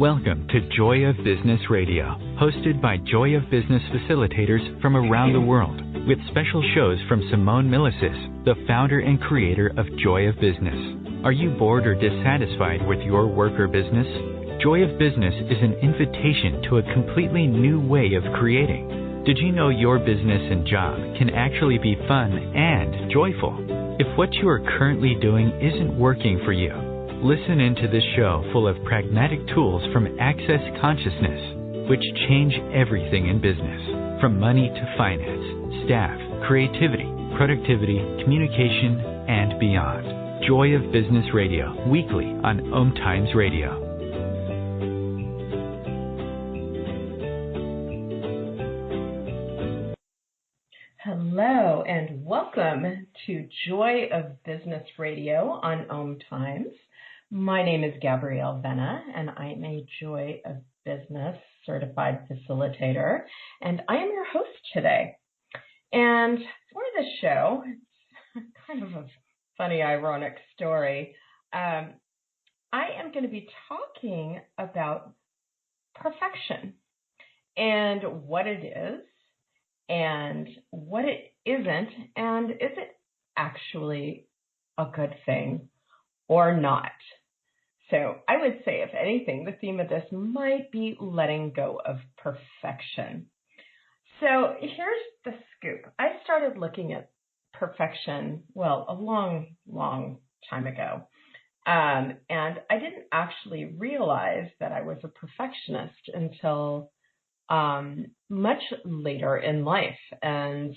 Welcome to Joy of Business Radio, hosted by Joy of Business facilitators from around the world, with special shows from Simone Milasas, the founder and creator of Joy of Business. Are you bored or dissatisfied with your work or business? Joy of Business is an invitation to a completely new way of creating. Did you know your business and job can actually be fun and joyful? If what you are currently doing isn't working for you, listen into this show full of pragmatic tools from Access Consciousness, which change everything in business, from money to finance, staff, creativity, productivity, communication, and beyond. Joy of Business Radio, weekly on OMTimes Radio. Hello and welcome to Joy of Business Radio on OMTimes. My name is Gabrielle Vena, and I'm a Joy of Business certified facilitator, and I am your host today. And for this show, it's kind of a funny, ironic story. I am going to be talking about perfection and what it is and what it isn't, and is it actually a good thing or not? So I would say, if anything, the theme of this might be letting go of perfection. So here's the scoop. I started looking at perfection, well, a long, long time ago. And I didn't actually realize that I was a perfectionist until much later in life. And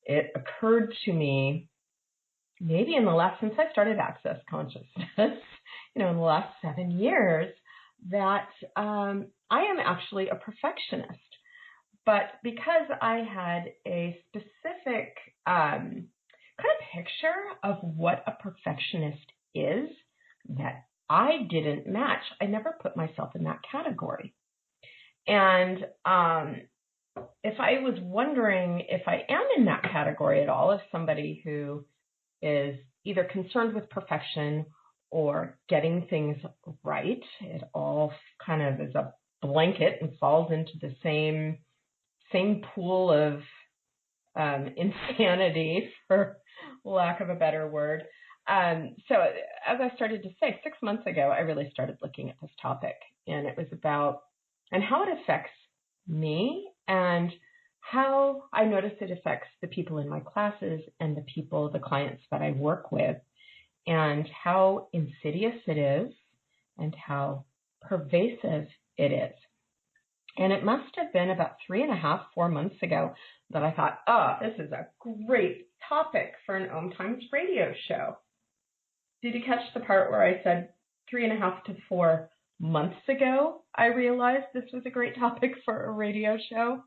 it occurred to me maybe since I started Access Consciousness, in the last 7 years, that I am actually a perfectionist. But because I had a specific kind of picture of what a perfectionist is that I didn't match, I never put myself in that category. And if I was wondering if I am in that category at all, as somebody who is either concerned with perfection or getting things right, it all kind of is a blanket and falls into the same pool of insanity, for lack of a better word. So as I started to say, 6 months ago, I really started looking at this topic, and it was about and how it affects me and how I notice it affects the people in my classes and the clients that I work with, and how insidious it is and how pervasive it is. And it must have been about 3.5-4 months ago that I thought, this is a great topic for an OMTimes radio show. Did you catch the part where I said 3.5 to 4 months ago I realized this was a great topic for a radio show?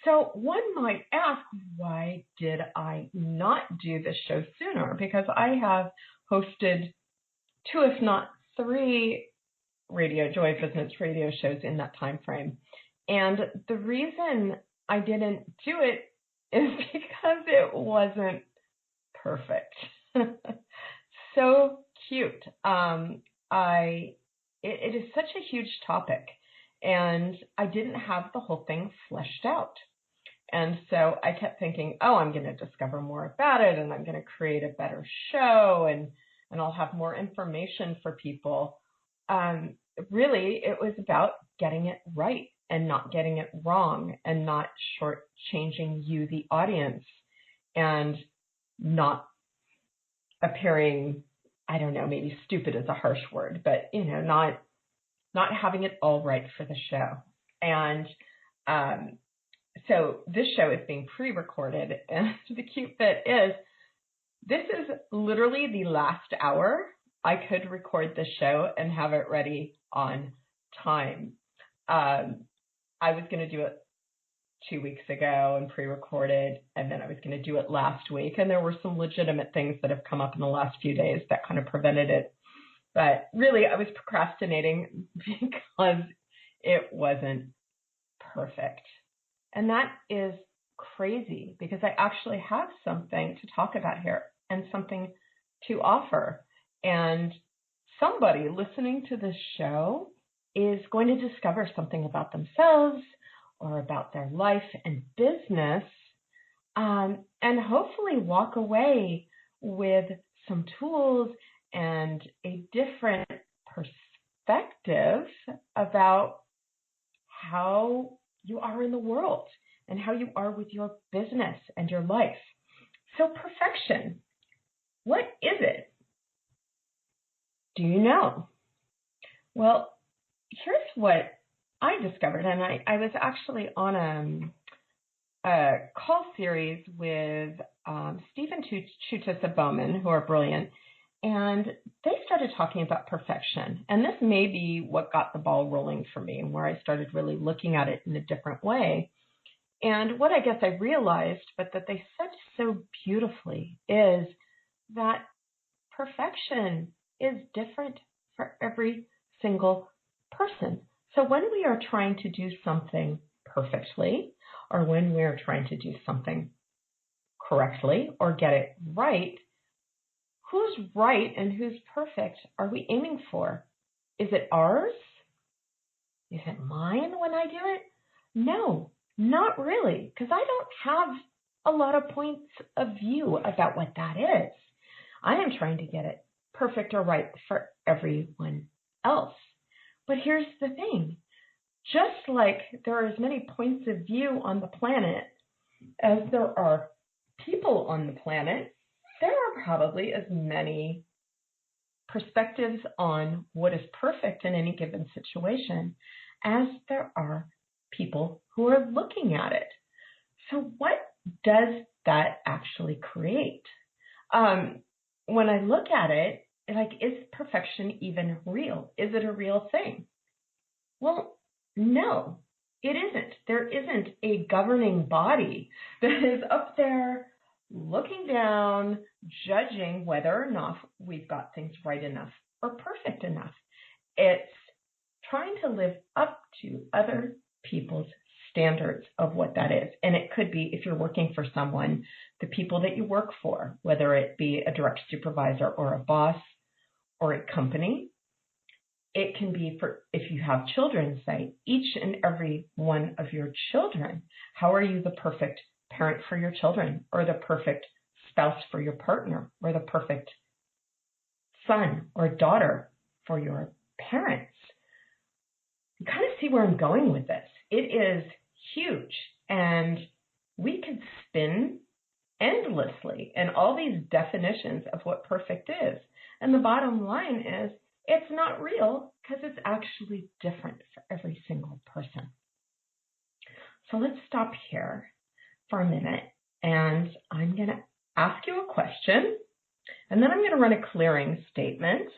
So one might ask, why did I not do this show sooner? Because I have hosted 2, if not 3, Joy Business radio shows in that time frame. And the reason I didn't do it is because it wasn't perfect. So cute. It is such a huge topic, and I didn't have the whole thing fleshed out. And so I kept thinking, I'm going to discover more about it, and I'm going to create a better show, and I'll have more information for people. Really, it was about getting it right and not getting it wrong, and not shortchanging you, the audience, and not appearing, I don't know, maybe stupid is a harsh word, but, not having it all right for the show. And so this show is being pre-recorded, and the cute bit is, this is literally the last hour I could record the show and have it ready on time. I was going to do it 2 weeks ago and pre-recorded, and then I was going to do it last week. And there were some legitimate things that have come up in the last few days that kind of prevented it. But really, I was procrastinating because it wasn't perfect. And that is crazy, because I actually have something to talk about here and something to offer. And somebody listening to this show is going to discover something about themselves or about their life and business, and hopefully walk away with some tools and a different perspective about how you are in the world and how you are with your business and your life. So perfection, what is it? Do you know? Well, here's what I discovered, and I was actually on a call series with Stephen Chutisa Bowman, who are brilliant, and they started talking about perfection. And this may be what got the ball rolling for me and where I started really looking at it in a different way. And what I guess I realized, but that they said so beautifully, is that perfection is different for every single person. So when we are trying to do something perfectly, or when we are trying to do something correctly or get it right, who's right and who's perfect are we aiming for? Is it ours? Is it mine when I do it? No, not really, because I don't have a lot of points of view about what that is. I am trying to get it perfect or right for everyone else. But here's the thing. Just like there are as many points of view on the planet as there are people on the planet, there are probably as many perspectives on what is perfect in any given situation as there are people who are looking at it. So what does that actually create? When I look at it, like, is perfection even real? Is it a real thing? Well, no, it isn't. There isn't a governing body that is up there looking down, judging whether or not we've got things right enough or perfect enough. It's trying to live up to other people's standards of what that is. And it could be, if you're working for someone, the people that you work for, whether it be a direct supervisor or a boss or a company. It can be for, if you have children, say, each and every one of your children. How are you the perfect parent for your children, or the perfect spouse for your partner, or the perfect son or daughter for your parents? You kind of see where I'm going with this. It is huge, and we could spin endlessly in all these definitions of what perfect is. And the bottom line is, it's not real because it's actually different for every single person. So let's stop here for a minute, and I'm going to ask you a question, and then I'm going to run a clearing statement.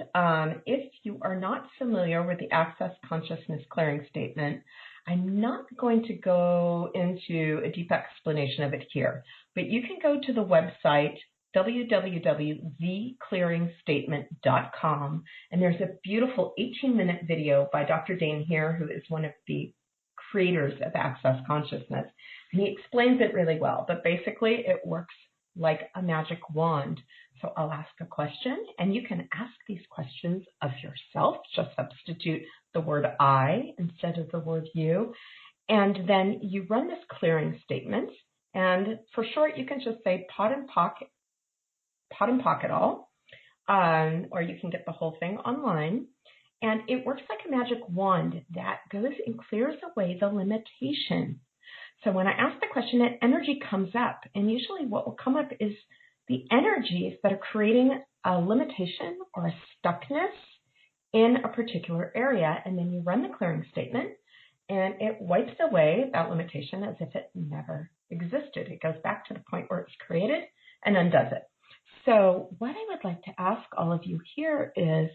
If you are not familiar with the Access Consciousness Clearing Statement, I'm not going to go into a deep explanation of it here, but you can go to the website www.theclearingstatement.com, and there's a beautiful 18-minute video by Dr. Dane here, who is one of the creators of Access Consciousness, and he explains it really well. But basically, it works like a magic wand. So I'll ask a question, and you can ask these questions of yourself. Just substitute the word I instead of the word you, and then you run this clearing statement. And for short, you can just say pot and pocket all, or you can get the whole thing online. And it works like a magic wand that goes and clears away the limitation. So when I ask the question, an energy comes up, and usually what will come up is the energies that are creating a limitation or a stuckness in a particular area. And then you run the clearing statement, and it wipes away that limitation as if it never existed. It goes back to the point where it's created and undoes it. So what I would like to ask all of you here is,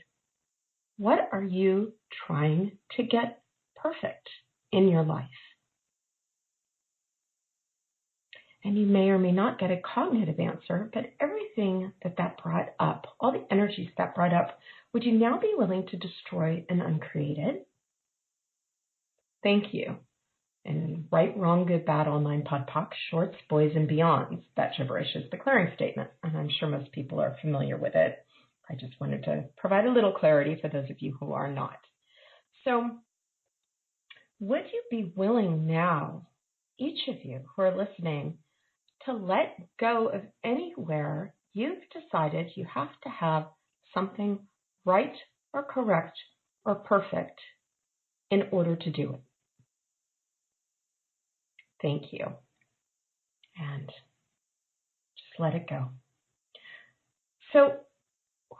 what are you trying to get perfect in your life? And you may or may not get a cognitive answer, but everything that brought up, all the energies that brought up, would you now be willing to destroy and uncreate it? Thank you. And right, wrong, good, bad, online, pod, poc, shorts, boys, and beyonds. That gibberish is the clearing statement, and I'm sure most people are familiar with it. I just wanted to provide a little clarity for those of you who are not. So would you be willing now, each of you who are listening, to let go of anywhere you've decided you have to have something right or correct or perfect in order to do it? Thank you. And just let it go. So,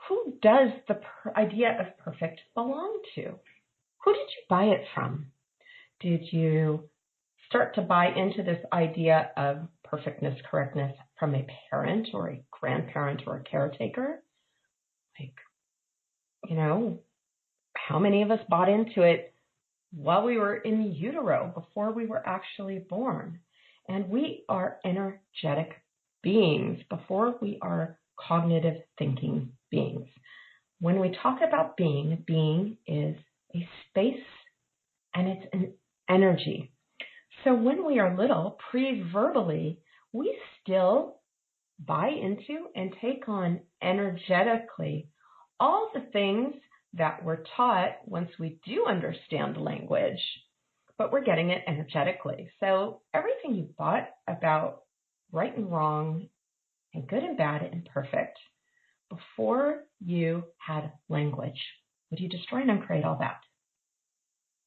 who does the idea of perfect belong to? Who did you buy it from? Did you start to buy into this idea of perfectness, correctness from a parent or a grandparent or a caretaker? Like, how many of us bought into it while we were in utero, before we were actually born? And we are energetic beings before we are cognitive thinking beings. When we talk about being is a space and it's an energy. So when we are little, pre-verbally, we still buy into and take on energetically all the things that we're taught once we do understand language, but we're getting it energetically. So everything you bought about right and wrong and good and bad and perfect before you had language, would you destroy and uncreate all that?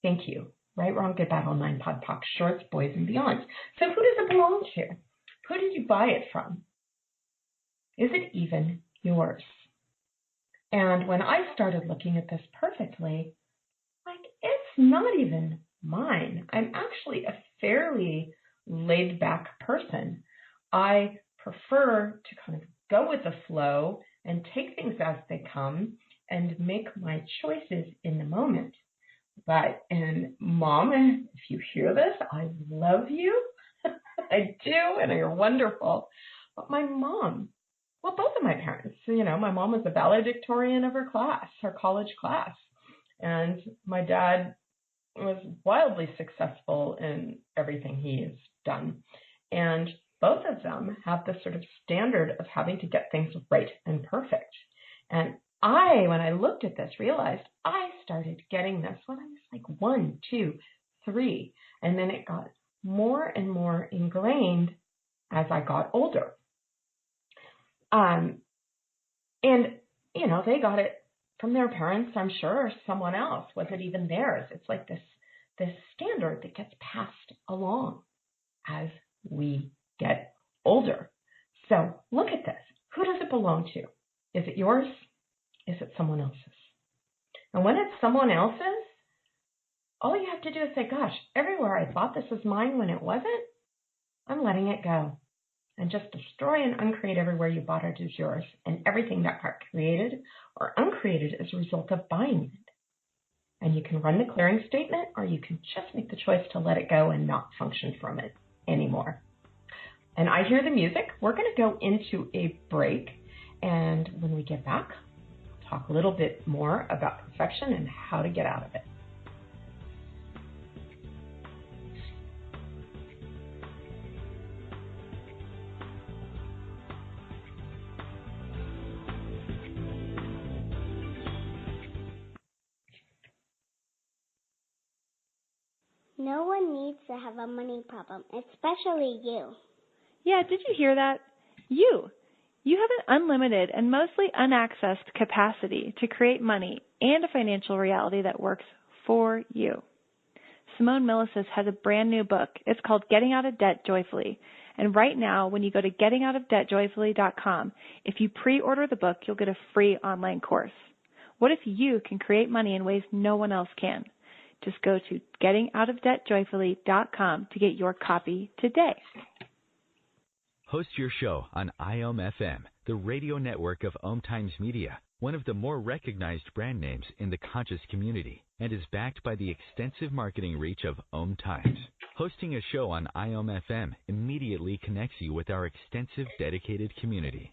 Thank you. Right, wrong, good, bad, all nine, pod, poc, shorts, boys, and beyond. So who does it belong to? Who did you buy it from? Is it even yours? And when I started looking at this perfectly, it's not even mine. I'm actually a fairly laid-back person. I prefer to kind of go with the flow and take things as they come and make my choices in the moment. But, and Mom, if you hear this, I love you. I do, and you're wonderful. But my mom, both of my parents, my mom was the valedictorian of her class, her college class. And my dad was wildly successful in everything he's done. And both of them have this sort of standard of having to get things right and perfect. And when I looked at this, realized I started getting this when I was like 1, 2, 3. And then it got more and more ingrained as I got older. And, they got it from their parents, I'm sure, or someone else. Was it even theirs? It's like this standard that gets passed along as we get older. So look at this. Who does it belong to? Is it yours? Is it someone else's? And when it's someone else's, all you have to do is say, gosh, everywhere I thought this was mine when it wasn't, I'm letting it go. And just destroy and uncreate everywhere you bought it as yours, and everything that got created or uncreated as a result of buying it. And you can run the clearing statement, or you can just make the choice to let it go and not function from it anymore. And I hear the music. We're going to go into a break. And when we get back, we'll talk a little bit more about perfection and how to get out of it. No one needs to have a money problem, especially you. Yeah, did you hear that? You have an unlimited and mostly unaccessed capacity to create money and a financial reality that works for you. Simone Milasas has a brand new book. It's called Getting Out of Debt Joyfully. And right now, when you go to gettingoutofdebtjoyfully.com, if you pre-order the book, you'll get a free online course. What if you can create money in ways no one else can? Just go to gettingoutofdebtjoyfully.com to get your copy today. Host your show on IOM-FM, the radio network of OMTimes Media, one of the more recognized brand names in the conscious community, and is backed by the extensive marketing reach of OMTimes. Hosting a show on IOM-FM immediately connects you with our extensive dedicated community.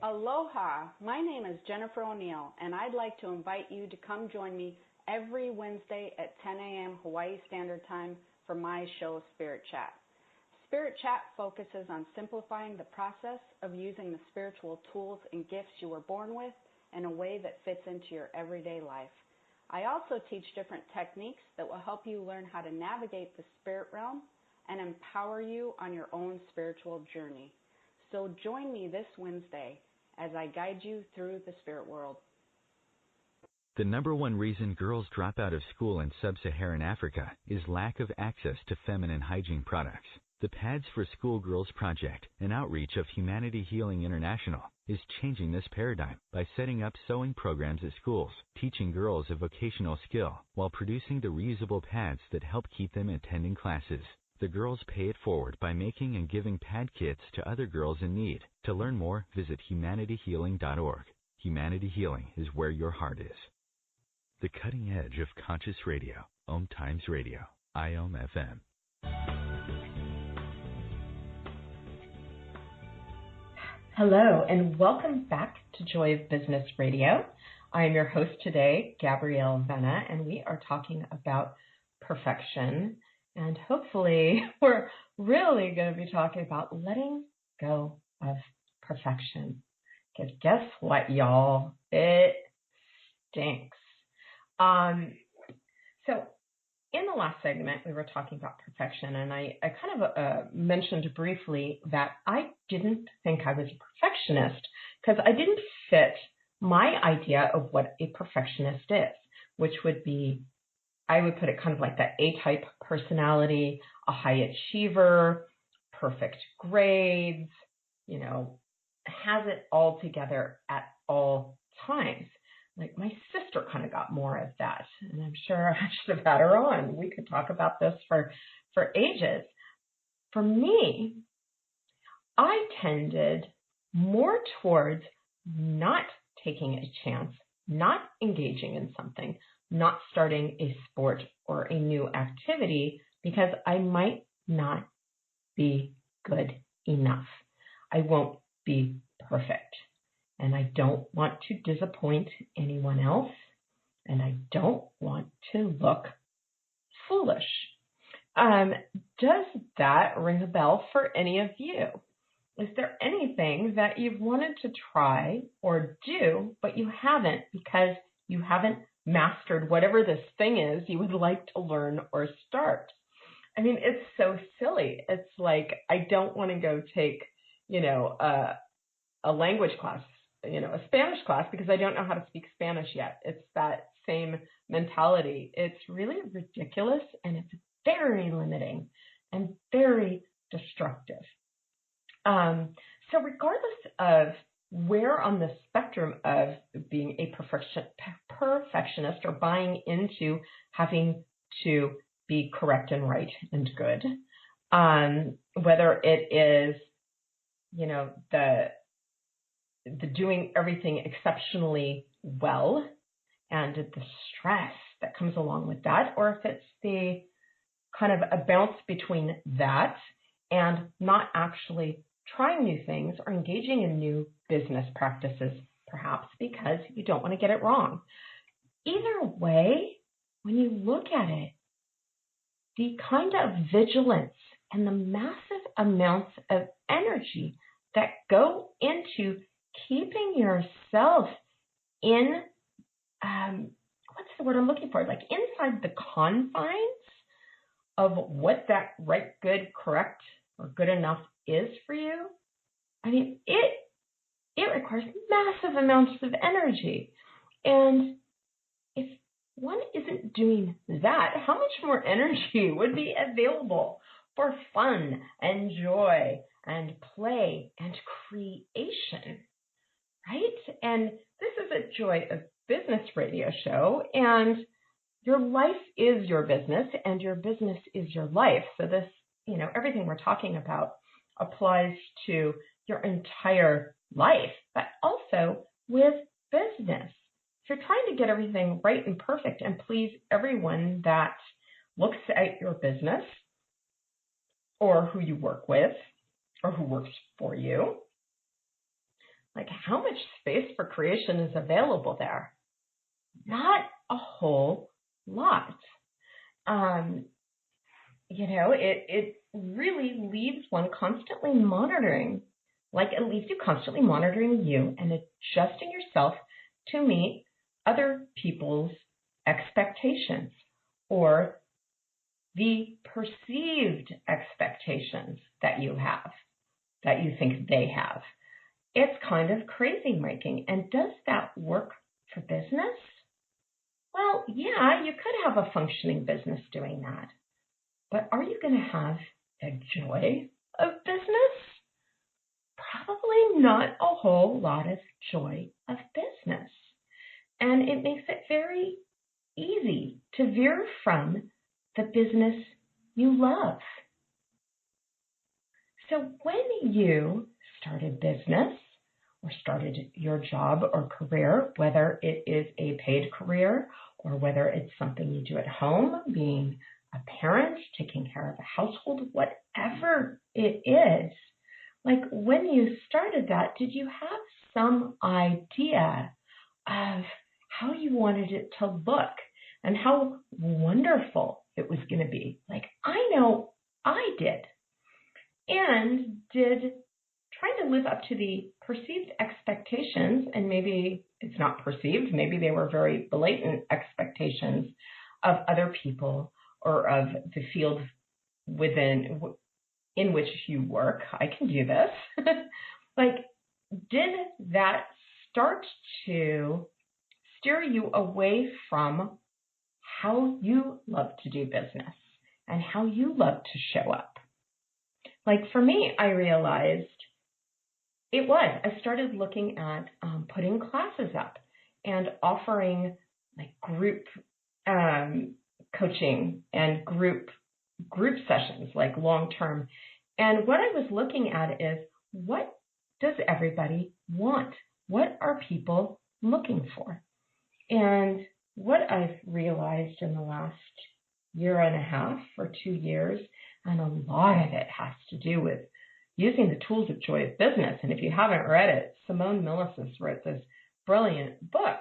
Aloha, my name is Jennifer O'Neill, and I'd like to invite you to come join me every Wednesday at 10 a.m. Hawaii Standard Time for my show, Spirit Chat. Spirit Chat focuses on simplifying the process of using the spiritual tools and gifts you were born with in a way that fits into your everyday life. I also teach different techniques that will help you learn how to navigate the spirit realm and empower you on your own spiritual journey. So join me this Wednesday as I guide you through the spirit world. The number one reason girls drop out of school in sub-Saharan Africa is lack of access to feminine hygiene products. The Pads for Schoolgirls Project, an outreach of Humanity Healing International, is changing this paradigm by setting up sewing programs at schools, teaching girls a vocational skill while producing the reusable pads that help keep them attending classes. The girls pay it forward by making and giving pad kits to other girls in need. To learn more, visit humanityhealing.org. Humanity Healing is where your heart is. The cutting edge of conscious radio, OMTimes Radio, IOM FM. Hello, and welcome back to Joy of Business Radio. I am your host today, Gabrielle Vena, and we are talking about perfection. And hopefully, we're really going to be talking about letting go of perfection. Because guess what, y'all? It stinks. So in the last segment, we were talking about perfection, and I kind of mentioned briefly that I didn't think I was a perfectionist because I didn't fit my idea of what a perfectionist is, which would be, I would put it kind of like that A-type personality, a high achiever, perfect grades, has it all together at all times. Like my sister kind of got more of that, and I'm sure I should have had her on. We could talk about this for ages. For me, I tended more towards not taking a chance, not engaging in something, not starting a sport or a new activity because I might not be good enough. I won't be perfect. And I don't want to disappoint anyone else, and I don't want to look foolish. Does that ring a bell for any of you? Is there anything that you've wanted to try or do, but you haven't because you haven't mastered whatever this thing is you would like to learn or start? I mean, it's so silly. It's like I don't want to go take, a language class, a Spanish class because I don't know how to speak Spanish yet. It's that same mentality. It's really ridiculous, and it's very limiting and very destructive. So regardless of where on the spectrum of being a perfectionist or buying into having to be correct and right and good, whether it is, the doing everything exceptionally well and the stress that comes along with that, or if it's the kind of a bounce between that and not actually trying new things or engaging in new business practices, perhaps because you don't want to get it wrong. Either way, when you look at it, the kind of vigilance and the massive amounts of energy that go into keeping yourself in, what's the word I'm looking for? Like inside the confines of what that right, good, correct, or good enough is for you. I mean, it requires massive amounts of energy. And if one isn't doing that, how much more energy would be available for fun and joy and play and creation? Right? And this is a Joy of Business radio show, and your life is your business, and your business is your life. So this, everything we're talking about applies to your entire life, but also with business. If you're trying to get everything right and perfect and please everyone that looks at your business or who you work with or who works for you, like how much space for creation is available there? Not a whole lot. It really leaves one constantly monitoring, like it leaves you constantly monitoring you and adjusting yourself to meet other people's expectations or the perceived expectations that you have, that you think they have. It's kind of crazy making. And does that work for business? Well, yeah, you could have a functioning business doing that. But are you going to have the joy of business? Probably not a whole lot of joy of business. And it makes it very easy to veer from the business you love. So when you started business or started your job or career, whether it is a paid career or whether it's something you do at home, being a parent, taking care of a household, whatever it is, like when you started that, did you have some idea of how you wanted it to look and how wonderful it was going to be? Like, I know I did. And did trying to live up to the perceived expectations, and maybe it's not perceived, maybe they were very blatant expectations of other people or of the field in which you work. I can do this. Like, did that start to steer you away from how you love to do business and how you love to show up? Like for me, I realized I started looking at putting classes up and offering like group coaching and group sessions, like long term. And what I was looking at is, what does everybody want? What are people looking for? And what I've realized in the last year and a half or 2 years, and a lot of it has to do with using the tools of Joy of Business. And if you haven't read it, Simone Milesis wrote this brilliant book,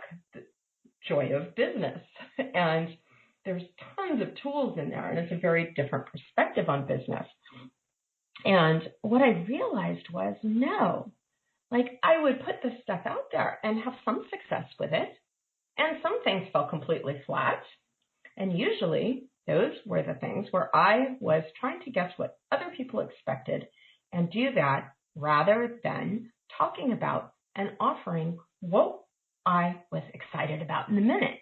Joy of Business. And there's tons of tools in there, and it's a very different perspective on business. And what I realized was, no, like I would put this stuff out there and have some success with it, and some things fell completely flat. And usually those were the things where I was trying to guess what other people expected and do that rather than talking about and offering what I was excited about in the minute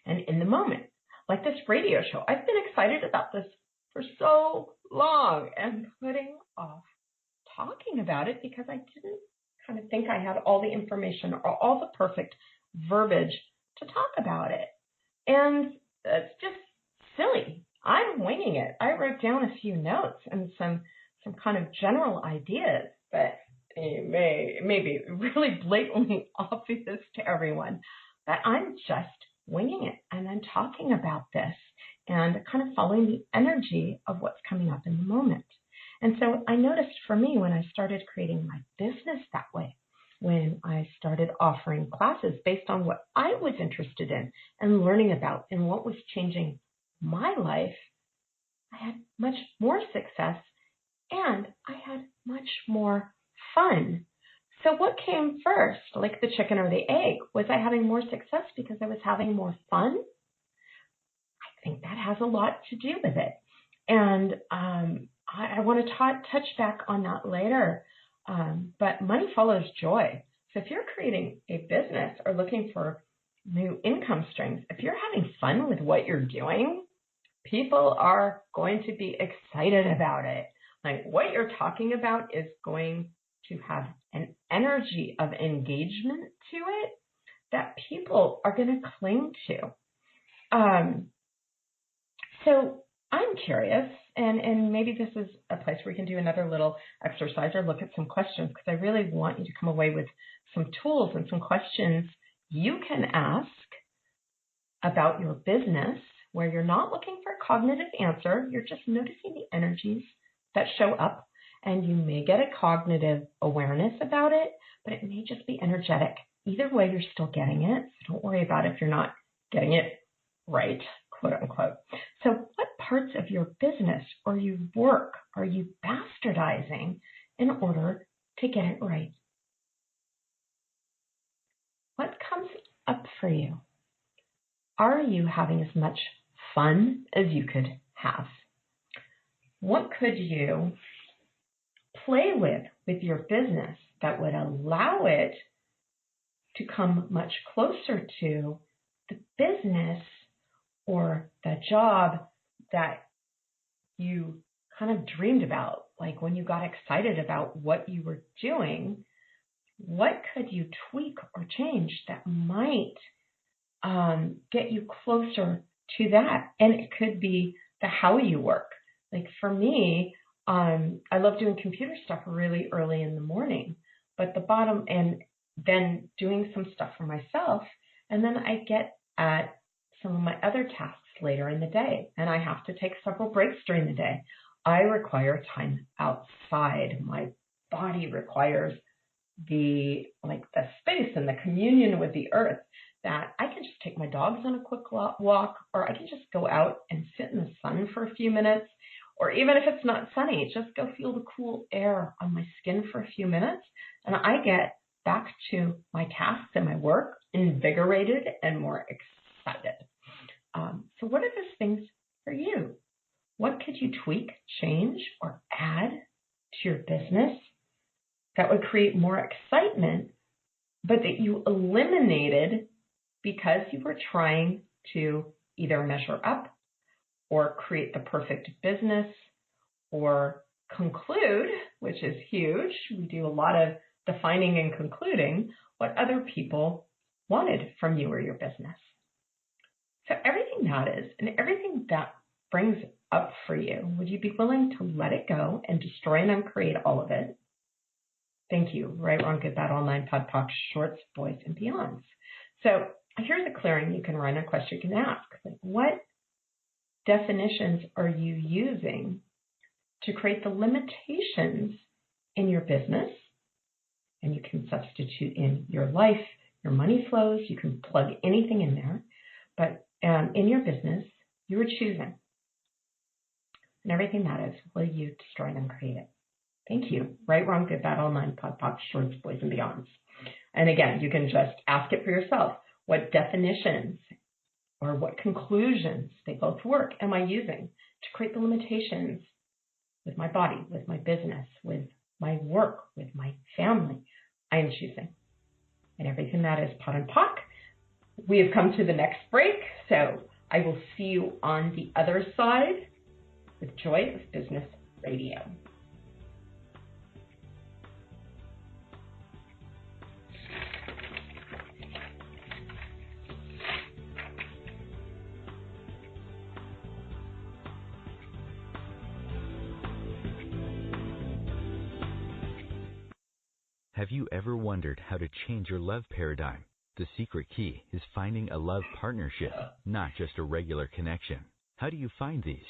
and in the moment. Like this radio show, I've been excited about this for so long and putting off talking about it because I didn't kind of think I had all the information or all the perfect verbiage to talk about it. And it's just silly. I'm winging it. I wrote down a few notes and some kind of general ideas, but it may be really blatantly obvious to everyone. But I'm just winging it, and I'm talking about this and kind of following the energy of what's coming up in the moment. And so I noticed for me when I started creating my business that way, when I started offering classes based on what I was interested in and learning about and what was changing my life, I had much more success and I had much more fun. So what came first, like the chicken or the egg? Was I having more success because I was having more fun? I think that has a lot to do with it. And I want to touch back on that later. But money follows joy. So if you're creating a business or looking for new income streams, if you're having fun with what you're doing, people are going to be excited about it. Like what you're talking about is going to have an energy of engagement to it that people are going to cling to. So I'm curious, and maybe this is a place where we can do another little exercise or look at some questions, because I really want you to come away with some tools and some questions you can ask about your business where you're not looking for a cognitive answer. You're just noticing the energies that show up, and you may get a cognitive awareness about it, but it may just be energetic. Either way, you're still getting it, so don't worry about it if you're not getting it right, quote unquote. So what parts of your business or your work are you bastardizing in order to get it right? What comes up for you? Are you having as much fun as you could have? What could you play with your business that would allow it to come much closer to the business or the job that you kind of dreamed about, like when you got excited about what you were doing? What could you tweak or change that might get you closer to that? And it could be the how you work. Like for me, I love doing computer stuff really early in the morning, but and then doing some stuff for myself. And then I get at some of my other tasks later in the day, and I have to take several breaks during the day. I require time outside. My body requires the space and the communion with the earth, that I can just take my dogs on a quick walk, or I can just go out and sit in the sun for a few minutes, or even if it's not sunny, just go feel the cool air on my skin for a few minutes, and I get back to my tasks and my work invigorated and more excited. So what are those things for you? What could you tweak, change, or add to your business that would create more excitement, but that you eliminated because you were trying to either measure up or create the perfect business or conclude, which is huge. We do a lot of defining and concluding what other people wanted from you or your business. So everything that is, and everything that brings up for you, would you be willing to let it go and destroy and uncreate all of it? Thank you. Right, wrong, good, bad, all nine, pod, poc, shorts, boys, and beyonds. So here's a clearing you can run, a question you can ask. Like, what definitions are you using to create the limitations in your business? And you can substitute in your life, your money flows. You can plug anything in there. But in your business, you are choosing. And everything that is, will you destroy and uncreate it? Thank you. Right, wrong, good, bad, all nine, pod, poc, shorts, boys, and beyonds. And again, you can just ask it for yourself. What definitions or what conclusions, they both work, am I using to create the limitations with my body, with my business, with my work, with my family? I am choosing. And everything that is pod and poc. We have come to the next break, so I will see you on the other side with Joy of Business Radio. Have you ever wondered how to change your love paradigm? The secret key is finding a love partnership, not just a regular connection. How do you find these?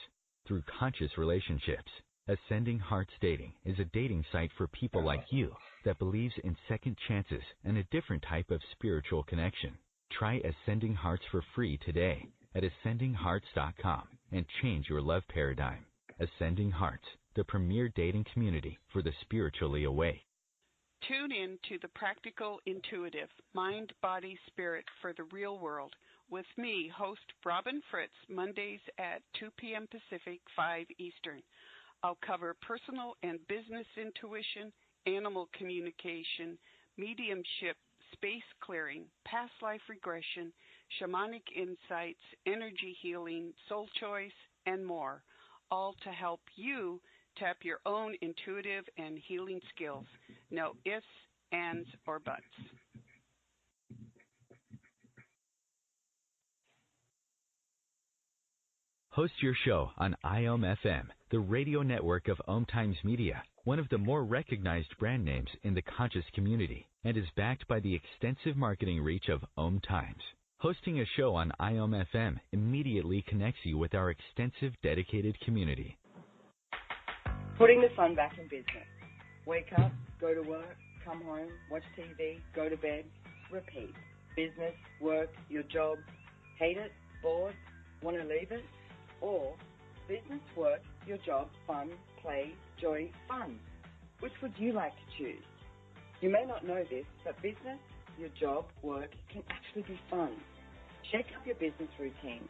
Through conscious relationships. Ascending Hearts Dating is a dating site for people like you that believes in second chances and a different type of spiritual connection. Try Ascending Hearts for free today at ascendinghearts.com and change your love paradigm. Ascending Hearts, the premier dating community for the spiritually awake. Tune in to the Practical Intuitive, Mind, Body, Spirit for the Real World with me, host Robin Fritz, Mondays at 2 p.m. Pacific, 5 Eastern. I'll cover personal and business intuition, animal communication, mediumship, space clearing, past life regression, shamanic insights, energy healing, soul choice, and more, all to help you tap your own intuitive and healing skills. No ifs, ands, or buts. Host your show on IOM-FM, the radio network of OMTimes Media, one of the more recognized brand names in the conscious community, and is backed by the extensive marketing reach of OMTimes. Hosting a show on IOM-FM immediately connects you with our extensive dedicated community. Putting the fun back in business. Wake up, go to work, come home, watch TV, go to bed, repeat. Business, work, your job, hate it, bored, want to leave it? Or business, work, your job, fun, play, joy, fun. Which would you like to choose? You may not know this, but business, your job, work can actually be fun. Shake up your business routine.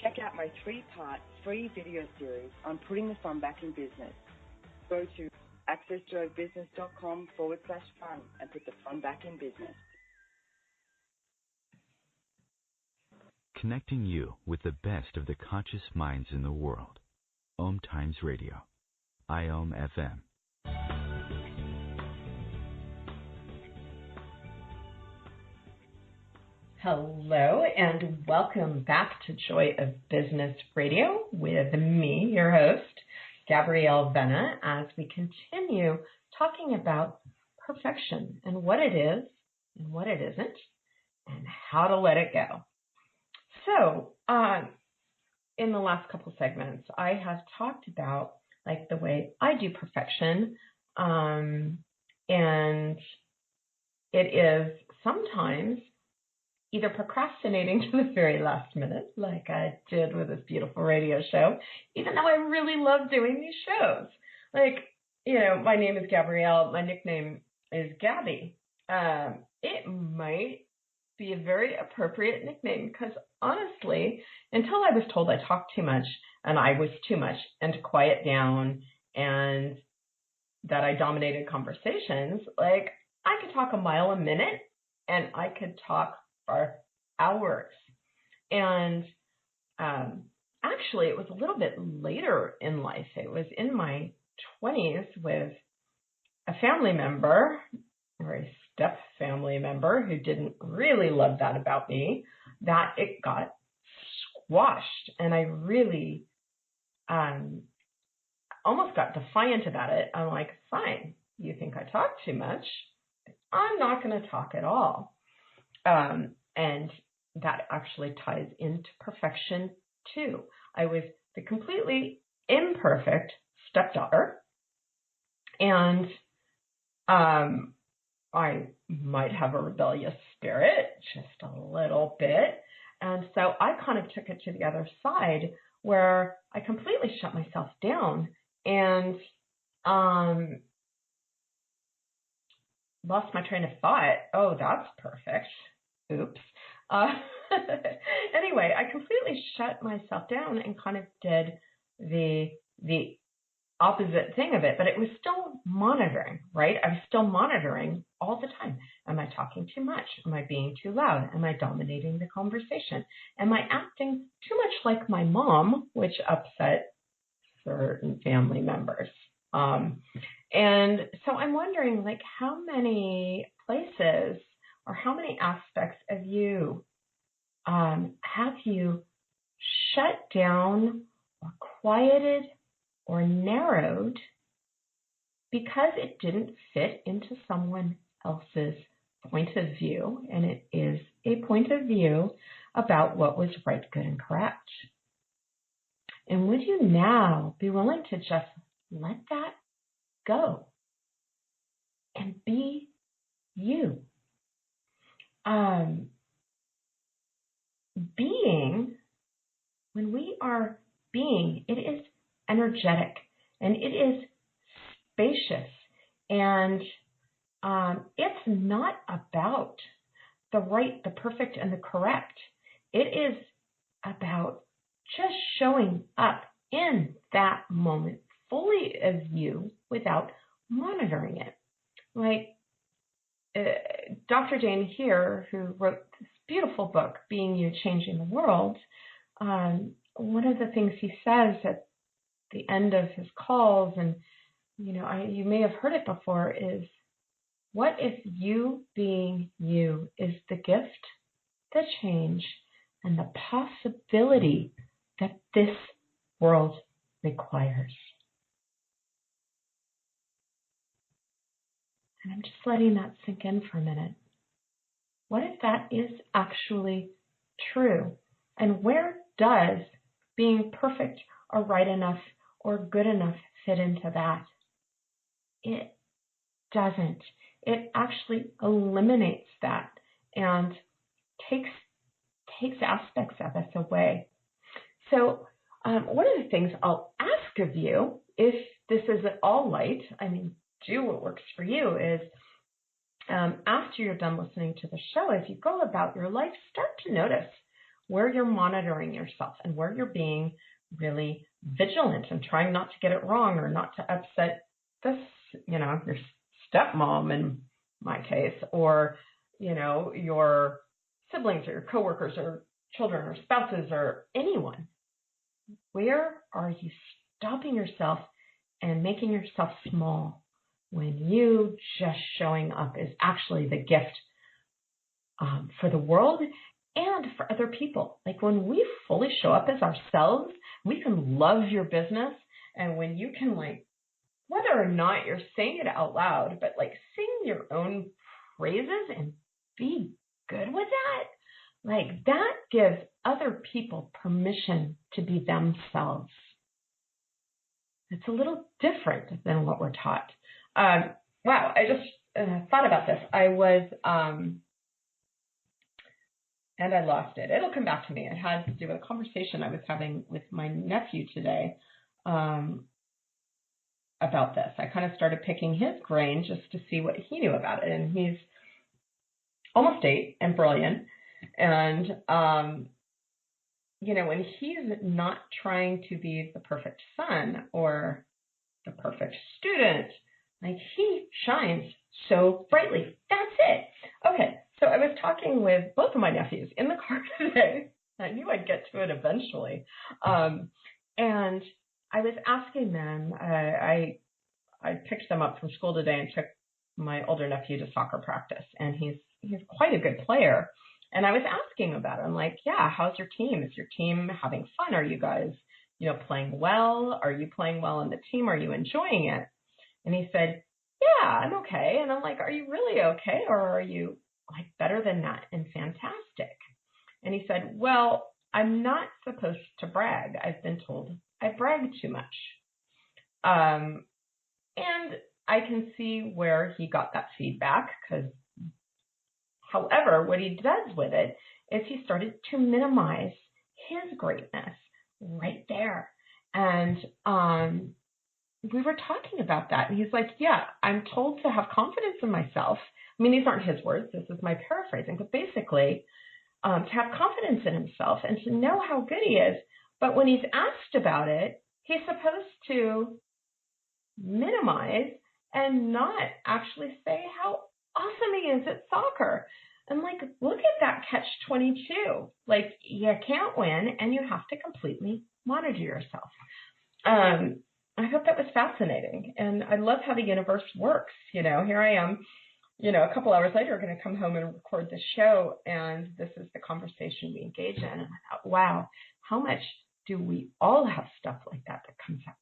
Check out my 3-part free video series on putting the fun back in business. Go to accessjoybusiness.com/fun and put the fun back in business. Connecting you with the best of the conscious minds in the world. OMTimes Radio. IOM FM. Hello, and welcome back to Joy of Business Radio with me, your host, Gabrielle Vena, as we continue talking about perfection and what it is and what it isn't and how to let it go. So, in the last couple segments, I have talked about like the way I do perfection, and it is sometimes either procrastinating to the very last minute, like I did with this beautiful radio show, even though I really love doing these shows. Like, you know, my name is Gabrielle. My nickname is Gabby. It might be a very appropriate nickname because honestly, until I was told I talked too much and I was too much and to quiet down and that I dominated conversations, like I could talk a mile a minute and I could talk for hours. And actually, it was a little bit later in life. It was in my 20s with a family member, or a step family member, who didn't really love that about me, that it got squashed. And I really almost got defiant about it. I'm like, fine, you think I talk too much? I'm not going to talk at all. And that actually ties into perfection too. I was the completely imperfect stepdaughter, and I might have a rebellious spirit, just a little bit. And so I kind of took it to the other side where I completely shut myself down and lost my train of thought. Oh, that's perfect. Oops. Anyway, I completely shut myself down and kind of did the opposite thing of it, but it was still monitoring, right? I was still monitoring all the time. Am I talking too much? Am I being too loud? Am I dominating the conversation? Am I acting too much like my mom, which upset certain family members? And so I'm wondering, like, how many places or how many aspects of you have you shut down or quieted or narrowed because it didn't fit into someone else's point of view, and it is a point of view about what was right, good, and correct. And would you now be willing to just let that go and be you? Being, when we are being, it is energetic and it is spacious, and it's not about the right, the perfect, and the correct. It is about just showing up in that moment fully as you without monitoring it. Like Dr. Dane here, who wrote this beautiful book, Being You, Changing the World, one of the things he says at the end of his calls, and you may have heard it before, is, what if you being you is the gift, the change, and the possibility that this world requires? And I'm just letting that sink in for a minute. What if that is actually true? And where does being perfect or right enough or good enough fit into that? It doesn't. It actually eliminates that and takes aspects of us away. So one of the things I'll ask of you, if this is at all light, I mean, do what works for you, is after you're done listening to the show, as you go about your life, start to notice where you're monitoring yourself and where you're being really vigilant and trying not to get it wrong or not to upset this, your stepmom in my case, or, your siblings or your coworkers or children or spouses or anyone. Where are you stopping yourself and making yourself small when you just showing up is actually the gift for the world and for other people? Like when we fully show up as ourselves, we can love your business. And when you can, like, whether or not you're saying it out loud, but like sing your own praises and be good with that, like that gives other people permission to be themselves. It's a little different than what we're taught. Wow, I just thought about this. I was, and I lost it. It'll come back to me. It had to do with a conversation I was having with my nephew today about this. I kind of started picking his brain just to see what he knew about it. And he's almost 8 and brilliant. And, when he's not trying to be the perfect son or the perfect student, like he shines so brightly. That's it. Okay. So I was talking with both of my nephews in the car today. I knew I'd get to it eventually. And I was asking them, I picked them up from school today and took my older nephew to soccer practice, and he's quite a good player. And I was asking about it. I'm like, yeah, how's your team? Is your team having fun? Are you guys, playing well? Are you playing well in the team? Are you enjoying it? And he said, yeah, I'm okay. And I'm like, are you really okay? Or are you like better than that and fantastic? And he said, well, I'm not supposed to brag. I've been told I brag too much. And I can see where he got that feedback, because however, what he does with it is he started to minimize his greatness right there. And we were talking about that. And he's like, yeah, I'm told to have confidence in myself. I mean, these aren't his words. This is my paraphrasing. But basically, to have confidence in himself and to know how good he is. But when he's asked about it, he's supposed to minimize and not actually say how awesome he is at soccer. And like, look at that catch-22. Like, you can't win and you have to completely monitor yourself. I thought that was fascinating. And I love how the universe works. Here I am, a couple hours later, going to come home and record the show. And this is the conversation we engage in. And I thought, wow, how much do we all have stuff like that comes up?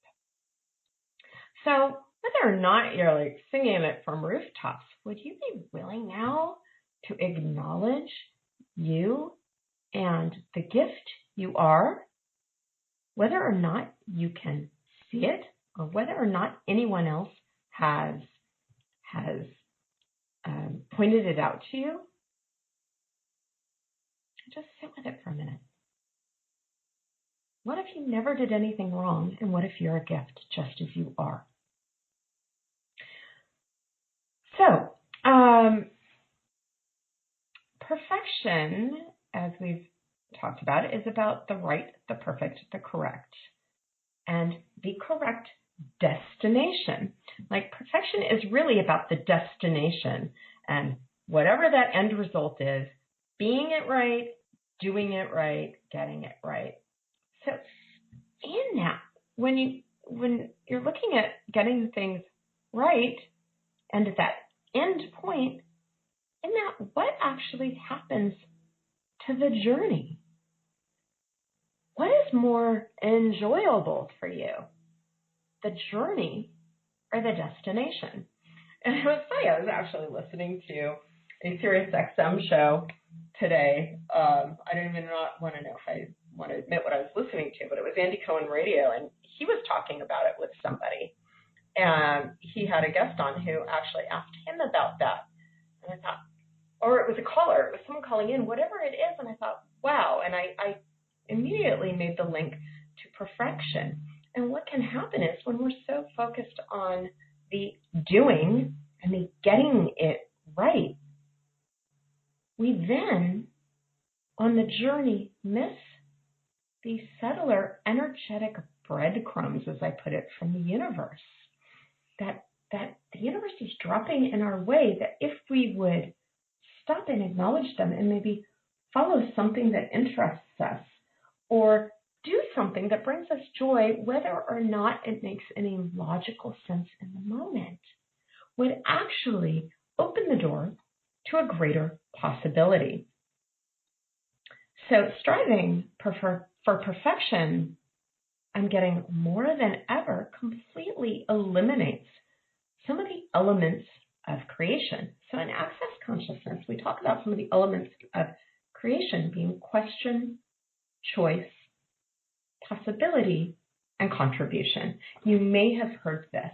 So whether or not you're like singing it from rooftops, would you be willing now to acknowledge you and the gift you are, whether or not you can see it or whether or not anyone else has pointed it out to you? Just sit with it for a minute. What if you never did anything wrong, and what if you're a gift just as you are? So, perfection, as we've talked about, is about the right, the perfect, the correct, and the correct destination. Like, perfection is really about the destination, and whatever that end result is, being it right, doing it right, getting it right. So in that, when you're looking at getting things right, and at that end point, in that, what actually happens to the journey? What is more enjoyable for you, the journey or the destination? And it was funny, I was actually listening to a SiriusXM show today. I don't even want to know if I want to admit what I was listening to, but it was Andy Cohen Radio, and he was talking about it with somebody. And he had a guest on who actually asked him about that. And I thought, or it was a caller, it was someone calling in, whatever it is. And I thought, wow. And I immediately made the link to perfection. And what can happen is when we're so focused on the doing and the getting it right, we then, on the journey, miss the subtler energetic breadcrumbs, as I put it, from the universe. That the universe is dropping in our way, that if we would stop and acknowledge them and maybe follow something that interests us or do something that brings us joy, whether or not it makes any logical sense in the moment, would actually open the door to a greater possibility. So striving for perfection, I'm getting more than ever, completely eliminates some of the elements of creation. So in Access Consciousness, we talk about some of the elements of creation being question, choice, possibility, and contribution. You may have heard this.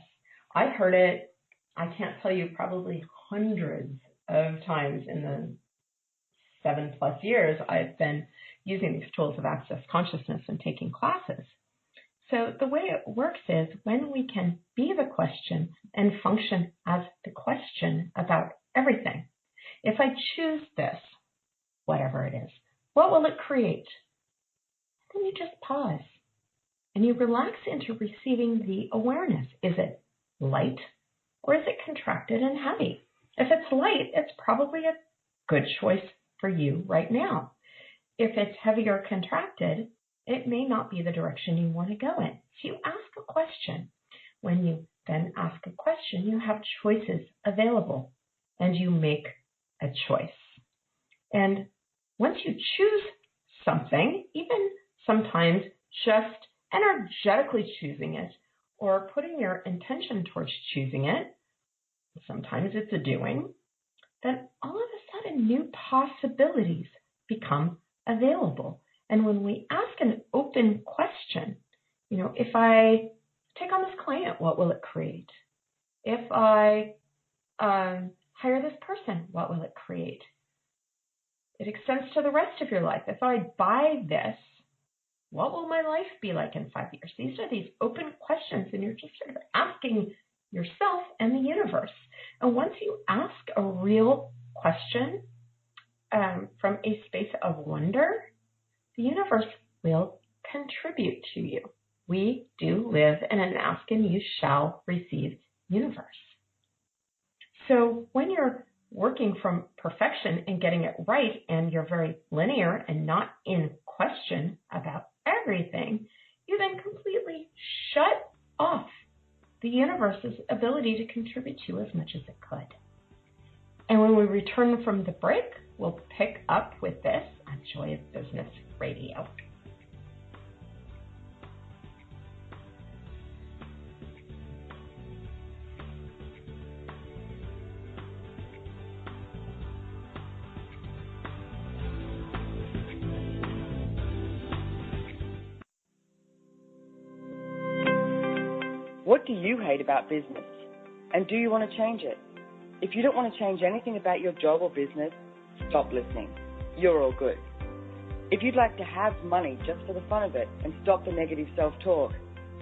I heard it, I can't tell you, probably hundreds of times in the 7+ years I've been using these tools of Access Consciousness and taking classes. So the way it works is when we can be the question and function as the question about everything. If I choose this, whatever it is, what will it create? Then you just pause and you relax into receiving the awareness. Is it light or is it contracted and heavy? If it's light, it's probably a good choice for you right now. If it's heavy or contracted, it may not be the direction you want to go in. So you ask a question. When you then ask a question, you have choices available and you make a choice. And once you choose something, even sometimes just energetically choosing it or putting your intention towards choosing it, sometimes it's a doing, then all of a sudden new possibilities become available. And when we ask an open question, if I take on this client, what will it create? If I hire this person, what will it create? It extends to the rest of your life. If I buy this, what will my life be like in 5 years? These are these open questions, and you're just sort of asking yourself and the universe. And once you ask a real question from a space of wonder, the universe will contribute to you. We do live in an ask and you shall receive universe. So when you're working from perfection and getting it right, and you're very linear and not in question about everything, you then completely shut off the universe's ability to contribute to you as much as it could. And when we return from the break, we'll pick up with this on Joy of Business Radio. What do you hate about business? And do you want to change it? If you don't want to change anything about your job or business, stop listening. You're all good. If you'd like to have money just for the fun of it and stop the negative self-talk,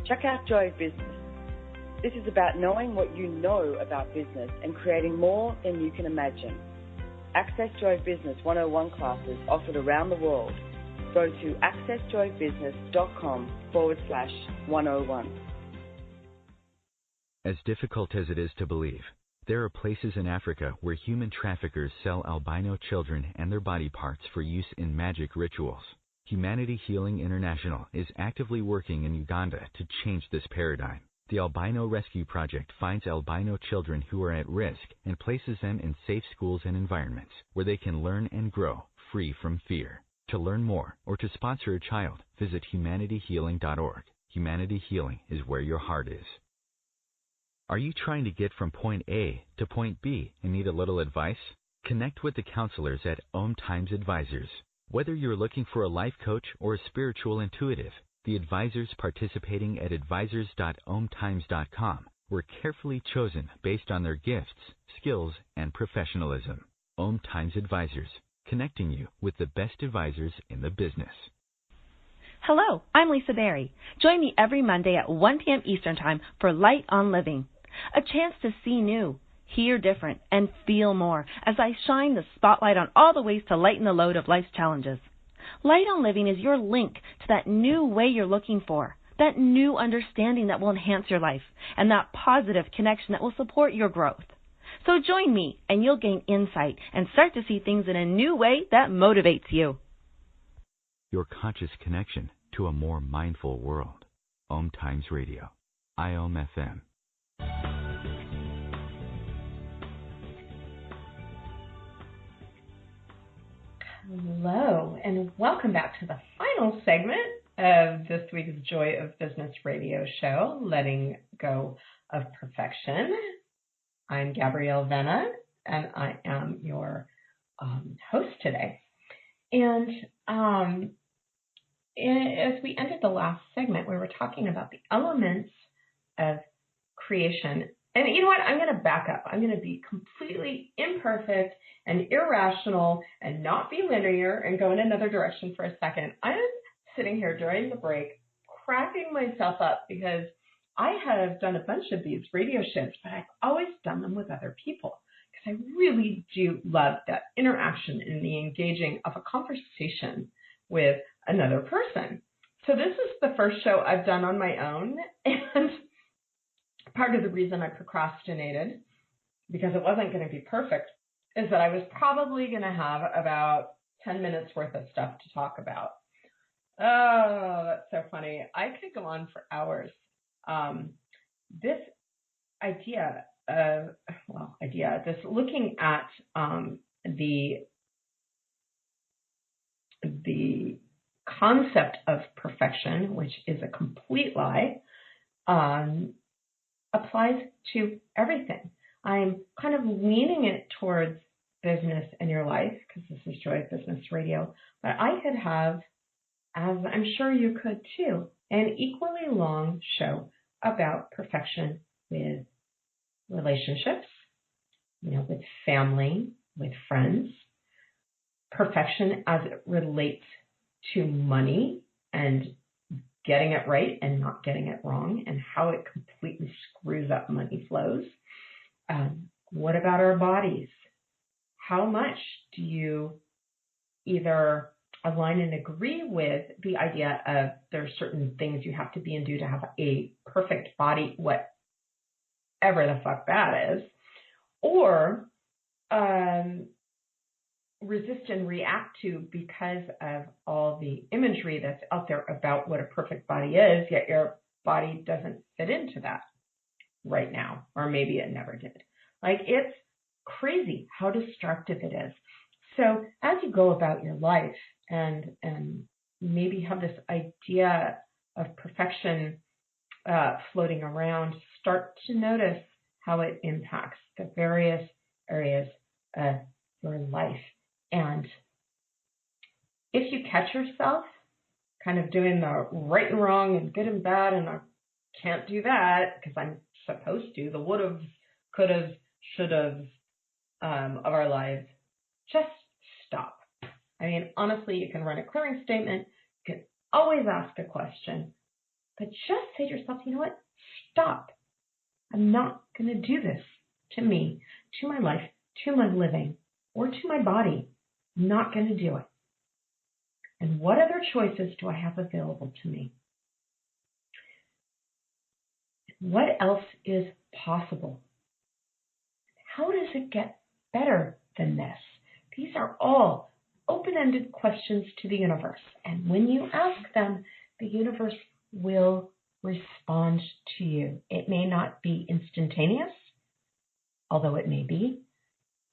check out Joy of Business. This is about knowing what you know about business and creating more than you can imagine. Access Joy of Business 101 classes offered around the world. Go to accessjoybusiness.com/101. As difficult as it is to believe, there are places in Africa where human traffickers sell albino children and their body parts for use in magic rituals. Humanity Healing International is actively working in Uganda to change this paradigm. The Albino Rescue Project finds albino children who are at risk and places them in safe schools and environments where they can learn and grow free from fear. To learn more or to sponsor a child, visit humanityhealing.org. Humanity Healing is where your heart is. Are you trying to get from point A to point B and need a little advice? Connect with the counselors at OMTimes Advisors. Whether you're looking for a life coach or a spiritual intuitive, the advisors participating at advisors.omtimes.com were carefully chosen based on their gifts, skills, and professionalism. OMTimes Advisors, connecting you with the best advisors in the business. Hello, I'm Lisa Berry. Join me every Monday at 1 p.m. Eastern Time for Light on Living, a chance to see new, hear different, and feel more as I shine the spotlight on all the ways to lighten the load of life's challenges. Light on Living is your link to that new way you're looking for, that new understanding that will enhance your life, and that positive connection that will support your growth. So join me, and you'll gain insight and start to see things in a new way that motivates you. Your conscious connection to a more mindful world. OMTimes Radio. IOM FM. Hello, and welcome back to the final segment of this week's Joy of Business radio show, Letting Go of Perfection. I'm Gabrielle Vena, and I am your host today. And as we ended the last segment, we were talking about the elements of creation. And you know what? I'm going to back up. I'm going to be completely imperfect and irrational and not be linear and go in another direction for a second. I'm sitting here during the break cracking myself up because I have done a bunch of these radio shows, but I've always done them with other people because I really do love that interaction and the engaging of a conversation with another person. So this is the first show I've done on my own, and part of the reason I procrastinated, because it wasn't going to be perfect, is that I was probably going to have about 10 minutes worth of stuff to talk about. Oh, that's so funny. I could go on for hours. This idea of, this looking at the concept of perfection, which is a complete lie, applies to everything. I'm kind of leaning it towards business in your life because this is Joy of Business Radio, but I could have, as I'm sure you could too, an equally long show about perfection with relationships, with family, with friends, perfection as it relates to money and getting it right and not getting it wrong, and how it completely screws up money flows. What about our bodies? How much do you either align and agree with the idea of there are certain things you have to be and do to have a perfect body, whatever the fuck that is, or resist and react to because of all the imagery that's out there about what a perfect body is, yet your body doesn't fit into that right now, or maybe it never did. Like, it's crazy how destructive it is. So as you go about your life and maybe have this idea of perfection floating around, start to notice how it impacts the various areas of your life. And if you catch yourself kind of doing the right and wrong and good and bad, and I can't do that because I'm supposed to, the would've, could've, should've of our lives, just stop. I mean, honestly, you can run a clearing statement. You can always ask a question, but just say to yourself, you know what? Stop. I'm not going to do this to me, to my life, to my living, or to my body. I'm not going to do it. And what other choices do I have available to me? What else is possible? How does it get better than this? These are all open-ended questions to the universe. And when you ask them, the universe will respond to you. It may not be instantaneous, although it may be,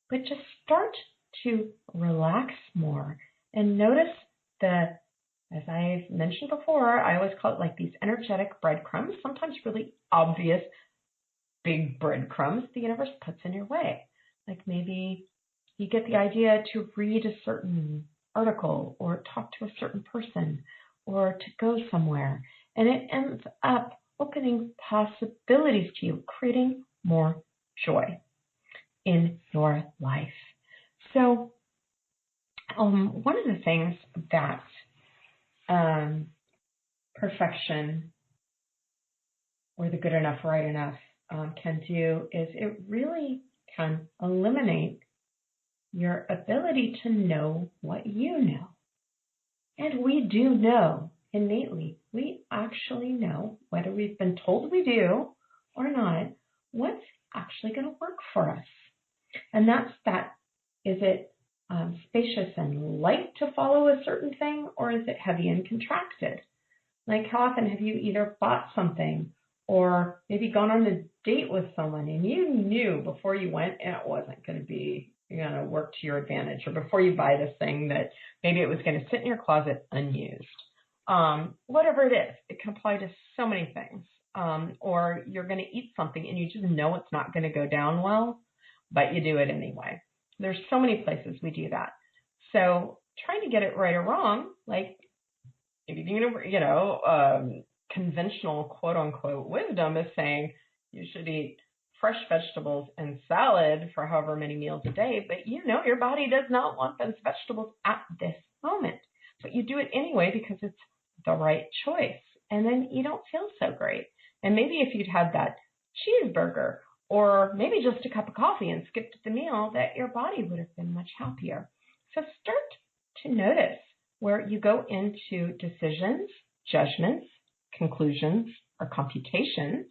but just start to relax more and notice the, as I've mentioned before, I always call it like these energetic breadcrumbs, sometimes really obvious big breadcrumbs the universe puts in your way. Like maybe you get the idea to read a certain article or talk to a certain person or to go somewhere, and it ends up opening possibilities to you, creating more joy in your life. So one of the things that perfection or the good enough, right enough can do is it really can eliminate your ability to know what you know. And we do know innately, we actually know, whether we've been told we do or not, what's actually going to work for us. And that's that. Is it spacious and light to follow a certain thing, or is it heavy and contracted? Like, how often have you either bought something or maybe gone on a date with someone and you knew before you went it wasn't going to be work to your advantage, or before you buy this thing that maybe it was going to sit in your closet unused? Whatever it is, it can apply to so many things. Or you're going to eat something and you just know it's not going to go down well, but you do it anyway. There's so many places we do that. So trying to get it right or wrong, like conventional quote unquote wisdom is saying you should eat fresh vegetables and salad for however many meals a day, but your body does not want those vegetables at this moment. But you do it anyway because it's the right choice. And then you don't feel so great. And maybe if you'd had that cheeseburger or maybe just a cup of coffee and skipped the meal, that your body would have been much happier. So start to notice where you go into decisions, judgments, conclusions, or computations.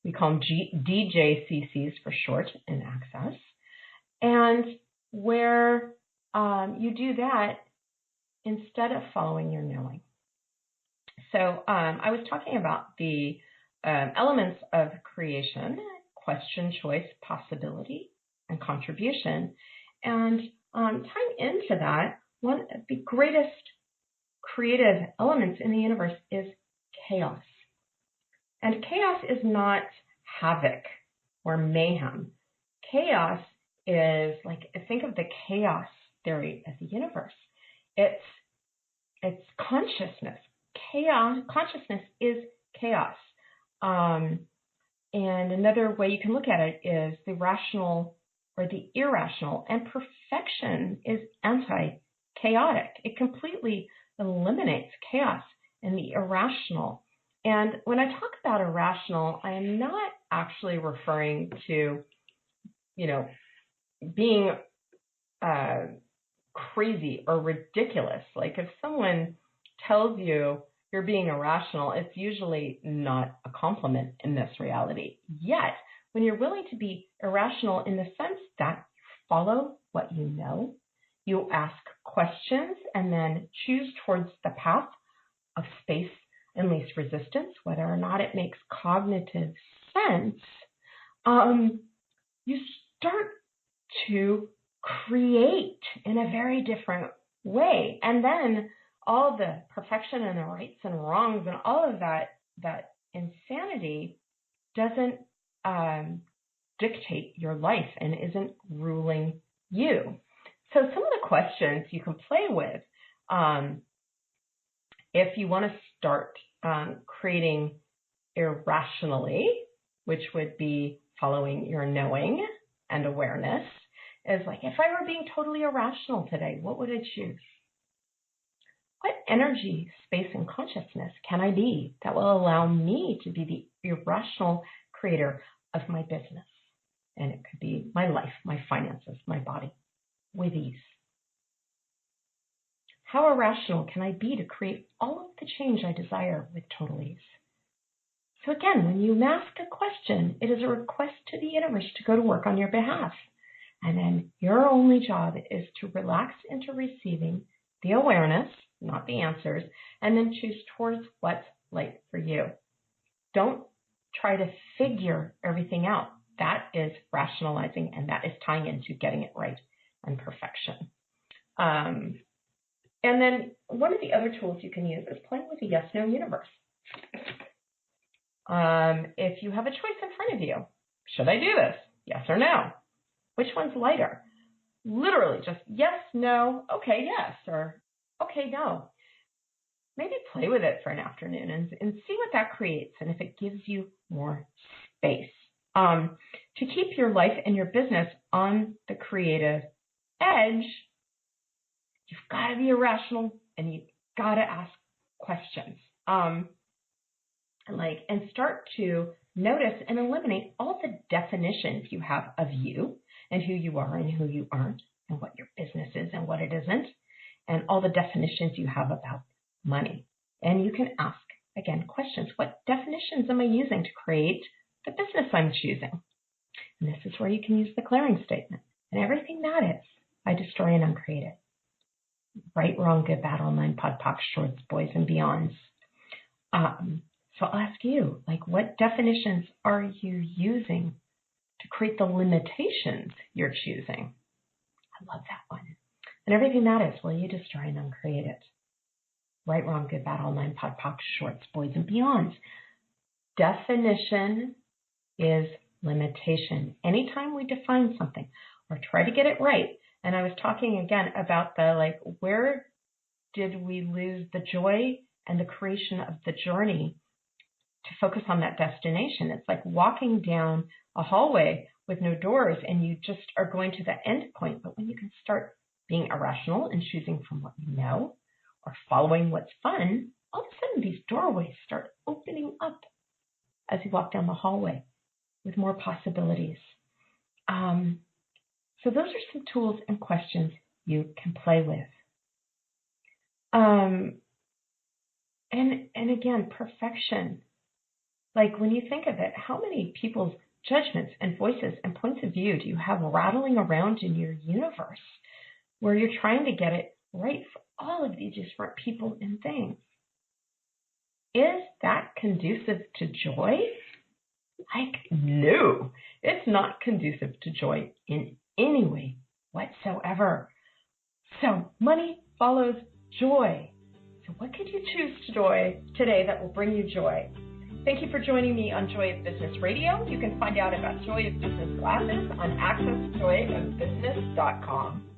We call them DJCCs for short in Access. And where you do that instead of following your knowing. So I was talking about the elements of creation: question, choice, possibility, and contribution. And tying into that, one of the greatest creative elements in the universe is chaos. And chaos is not havoc or mayhem. Chaos is think of the chaos theory of the universe. It's consciousness. Consciousness is chaos. And another way you can look at it is the rational or the irrational. And perfection is anti-chaotic. It completely eliminates chaos and the irrational. And when I talk about irrational, I am not actually referring to, being crazy or ridiculous. Like if someone tells you you're being irrational, it's usually not a compliment in this reality. Yet, when you're willing to be irrational in the sense that you follow what you know, you ask questions and then choose towards the path of space and least resistance, whether or not it makes cognitive sense, you start to create in a very different way. And then all the perfection and the rights and wrongs and all of that insanity doesn't dictate your life and isn't ruling you. So some of the questions you can play with if you want to start creating irrationally, which would be following your knowing and awareness, is like, if I were being totally irrational today, what would I choose? What energy, space, and consciousness can I be that will allow me to be the irrational creator of my business? And it could be my life, my finances, my body, with ease. How irrational can I be to create all of the change I desire with total ease? So again, when you ask a question, it is a request to the universe to go to work on your behalf. And then your only job is to relax into receiving the awareness, not the answers, and then choose towards what's light for you. Don't try to figure everything out. That is rationalizing, and that is tying into getting it right and perfection. And then one of the other tools you can use is playing with the yes-no universe. If you have a choice in front of you, should I do this? Yes or no? Which one's lighter? Literally just yes, no, okay, yes, or okay, no. Maybe play with it for an afternoon and see what that creates and if it gives you more space. To keep your life and your business on the creative edge, you've got to be irrational and you've got to ask questions. And start to notice and eliminate all the definitions you have of you and who you are and who you aren't and what your business is and what it isn't. and all the definitions you have about money. And you can ask, again, questions. What definitions am I using to create the business I'm choosing? And this is where you can use the clearing statement. And everything that is, I destroy and uncreate it. Right, wrong, good, bad, all nine, pod, poc, shorts, boys, and beyonds. So I'll ask you, like, what definitions are you using to create the limitations you're choosing? I love that one. And everything that is, will you destroy and uncreate it? Right, wrong, good, bad, all nine, pod, poc, shorts, boys, and beyonds. Definition is limitation. Anytime we define something or try to get it right, and I was talking again about the, like, where did we lose the joy and the creation of the journey to focus on that destination? It's like walking down a hallway with no doors and you just are going to the end point. But when you can start being irrational and choosing from what you know or following what's fun, all of a sudden these doorways start opening up as you walk down the hallway with more possibilities. So those are some tools and questions you can play with. And again, perfection. Like when you think of it, how many people's judgments and voices and points of view do you have rattling around in your universe where you're trying to get it right for all of these different people and things? Is that conducive to joy? Like, no, it's not conducive to joy in any way whatsoever. So money follows joy. So what could you choose today that will bring you joy? Thank you for joining me on Joy of Business Radio. You can find out about Joy of Business classes on accessjoyofbusiness.com.